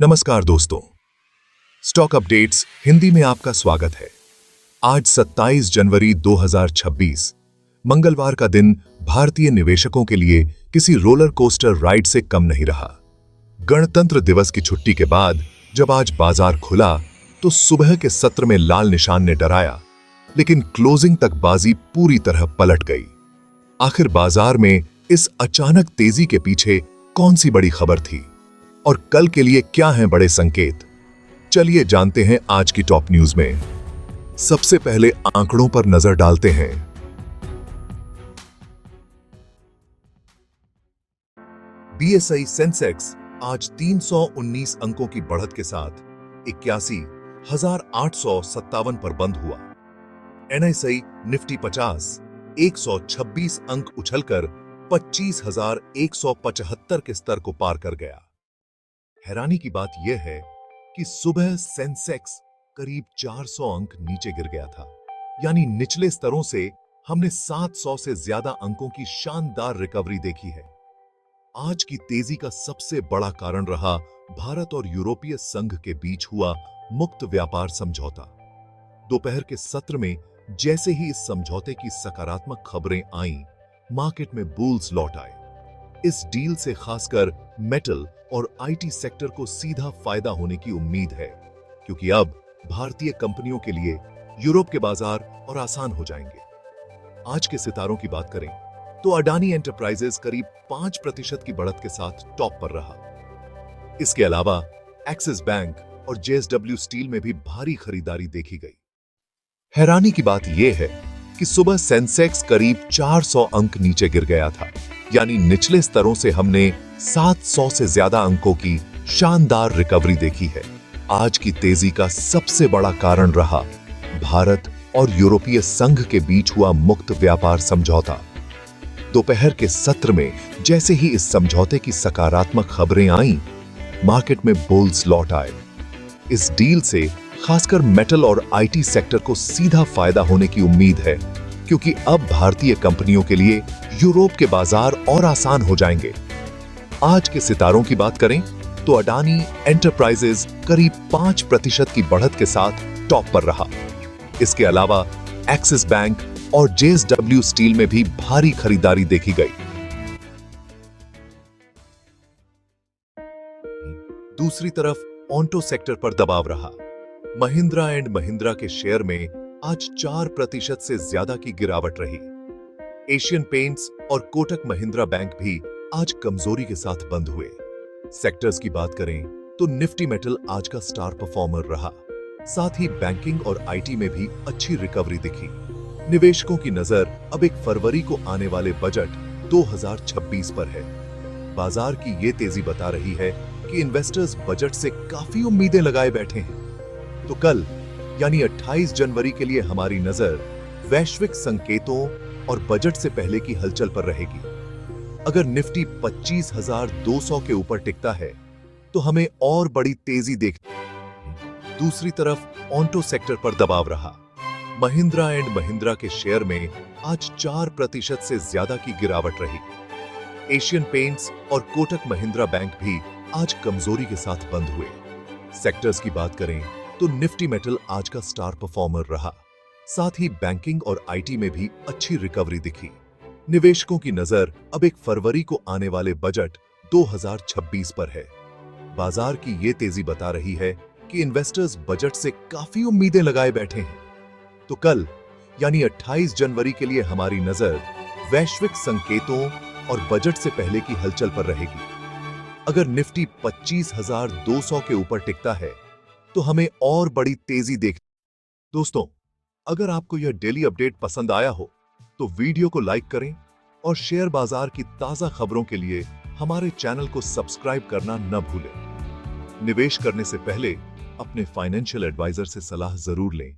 नमस्कार दोस्तों, stock updates Hindi में आपका स्वागत है। आज 27 जनवरी 2026 मंगलवार का दिन भारतीय निवेशकों के लिए किसी रोलर कोस्टर राइड से कम नहीं रहा। गणतंत्र दिवस की छुट्टी के बाद जब आज बाजार खुला तो सुबह के सत्र में लाल निशान ने डराया, लेकिन क्लोजिंग तक बाजी पूरी तरह पलट गई। आखिर बाजार में इस अचानक तेजी के पीछे कौन सी बड़ी खबर थी और कल के लिए क्या हैं बड़े संकेत? चलिए जानते हैं आज की टॉप न्यूज में। सबसे पहले आंकड़ों पर नजर डालते हैं। बीएसई सेंसेक्स आज 319 अंकों की बढ़त के साथ 81,857 पर बंद हुआ। एनएसई निफ्टी 50 126 अंक उछलकर 25,175 के स्तर को पार कर गया। हैरानी की बात यह है कि सुबह सेंसेक्स करीब 400 अंक नीचे गिर गया था, यानी निचले स्तरों से हमने 700 से ज्यादा अंकों की शानदार रिकवरी देखी है। आज की तेजी का सबसे बड़ा कारण रहा भारत और यूरोपीय संघ के बीच हुआ मुक्त व्यापार समझौता। दोपहर के सत्र में जैसे ही इस समझौते की सकारात्मक खबरें आईं, मार्केट में बुल्स लौट आए। इस डील से खासकर मेटल और आईटी सेक्टर को सीधा फायदा होने की उम्मीद है, क्योंकि अब भारतीय कंपनियों के लिए यूरोप के बाजार और आसान हो जाएंगे। आज के सितारों की बात करें तो अडानी एंटरप्राइजेज करीब 5% की बढ़त के साथ टॉप पर रहा। इसके अलावा एक्सिस बैंक और जेएसडब्ल्यू स्टील में भी भारी खरीदारी देखी गई। हैरानी की बात यह है कि सुबह सेंसेक्स करीब 400 अंक नीचे गिर गया था, यानी निचले स्तरों से हमने 700 से ज्यादा अंकों की शानदार रिकवरी देखी है। आज की तेजी का सबसे बड़ा कारण रहा भारत और यूरोपीय संघ के बीच हुआ मुक्त व्यापार समझौता। दोपहर के सत्र में जैसे ही इस समझौते की सकारात्मक खबरें आईं, मार्केट में बुल्स लौट आए। इस डील से खासकर मेटल और आईटी सेक्टर को सीधा फायदा होने की उम्मीद है, क्योंकि अब भारतीय कंपनियों के लिए यूरोप के बाजार और आसान हो जाएंगे। आज के सितारों की बात करें तो अडानी एंटरप्राइजेज करीब 5% की बढ़त के साथ टॉप पर रहा। इसके अलावा एक्सिस बैंक और जेएसडब्ल्यू स्टील में भी भारी खरीदारी देखी गई। दूसरी तरफ ऑन्टो सेक्टर पर दबाव रहा। महिंद्रा एंड महिंद्रा के शेयर में आज 4% से ज्यादा की गिरावट रही। एशियन पेंट्स और कोटक महिंद्रा बैंक भी आज कमजोरी के साथ बंद हुए। सेक्टर्स की बात करें तो निफ्टी मेटल आज का स्टार परफॉर्मर रहा। साथ ही बैंकिंग और आईटी में भी अच्छी रिकवरी दिखी। निवेशकों की नजर अब 1 फरवरी को आने वाले बजट 2026 पर है। बाजार की ये तेजी बता रही है कि इन्वेस्टर्स बजट से काफी उम्मीदें लगाए बैठे हैं। तो कल यानी 28 जनवरी के लिए हमारी नजर वैश्विक संकेतों और बजट से पहले की हलचल पर रहेगी। अगर निफ्टी 25,200 के ऊपर टिकता है तो हमें और बड़ी तेजी दूसरी तरफ ऑन्टो सेक्टर पर दबाव रहा। महिंद्रा एंड महिंद्रा के शेयर में आज 4% से ज्यादा की गिरावट रही। एशियन पेंट्स और कोटक महिंद्रा बैंक भी आज कमजोरी के साथ बंद हुए। सेक्टर्स की बात करें तो निफ्टी मेटल आज का स्टार परफॉर्मर रहा। साथ ही बैंकिंग और आईटी में भी अच्छी रिकवरी दिखी। निवेशकों की नजर अब 1 फरवरी को आने वाले बजट 2026 पर है। बाजार की ये तेजी बता रही है कि इन्वेस्टर्स बजट से काफी उम्मीदें लगाए बैठे हैं। तो कल यानी 28 जनवरी के लिए हमारी नजर वैश्विक संकेतों और बजट से पहले की हलचल पर रहेगी। अगर निफ्टी 25,200 के ऊपर टिकता है तो हमें और बड़ी तेजी दोस्तों, अगर आपको यह डेली अपडेट पसंद आया हो तो वीडियो को लाइक करें और शेयर बाजार की ताजा खबरों के लिए हमारे चैनल को सब्सक्राइब करना न भूलें। निवेश करने से पहले अपने फाइनेंशियल एडवाइजर से सलाह जरूर लें।